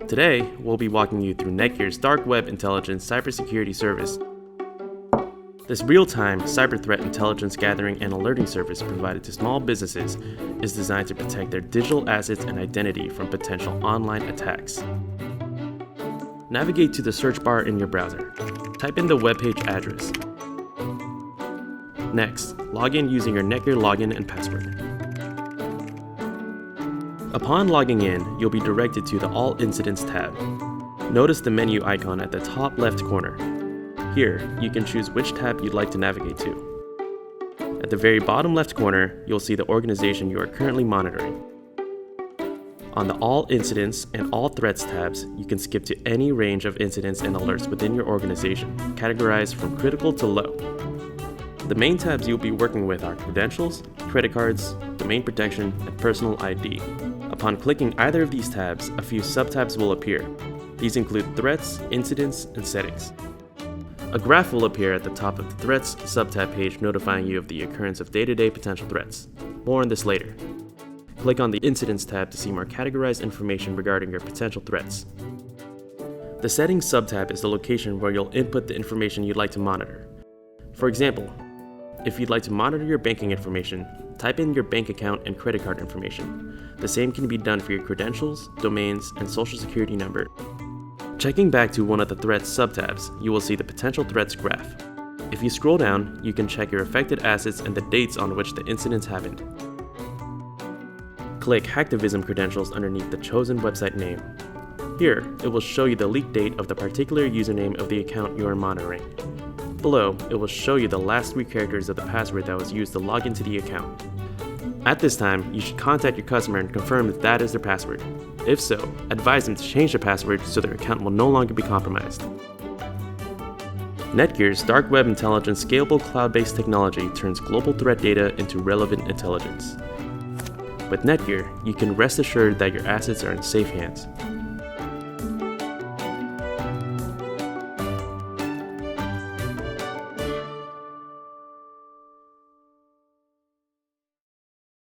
Today, we'll be walking you through NETGEAR's Dark Web Intelligence cybersecurity service. This real-time cyber threat intelligence gathering and alerting service provided to small businesses is designed to protect their digital assets and identity from potential online attacks. Navigate to the search bar in your browser. Type in the webpage address. Next, log in using your NETGEAR login and password. Upon logging in, you'll be directed to the All Incidents tab. Notice the menu icon at the top left corner. Here, you can choose which tab you'd like to navigate to. At the very bottom left corner, you'll see the organization you are currently monitoring. On the All Incidents and All Threats tabs, you can skip to any range of incidents and alerts within your organization, categorized from critical to low. The main tabs you'll be working with are credentials, credit cards, domain protection, and personal ID. Upon clicking either of these tabs, a few subtabs will appear. These include threats, incidents, and settings. A graph will appear at the top of the Threats subtab page notifying you of the occurrence of day-to-day potential threats. More on this later. Click on the Incidents tab to see more categorized information regarding your potential threats. The Settings subtab is the location where you'll input the information you'd like to monitor. For example, if you'd like to monitor your banking information, type in your bank account and credit card information. The same can be done for your credentials, domains, and social security number. Checking back to one of the Threats subtabs, you will see the Potential Threats graph. If you scroll down, you can check your affected assets and the dates on which the incidents happened. Click Hacktivism Credentials underneath the chosen website name. Here, it will show you the leak date of the particular username of the account you are monitoring. Below, it will show you the last 3 characters of the password that was used to log into the account. At this time, you should contact your customer and confirm that that is their password. If so, advise them to change the password so their account will no longer be compromised. NETGEAR's Dark Web Intelligence scalable cloud-based technology turns global threat data into relevant intelligence. With NETGEAR, you can rest assured that your assets are in safe hands.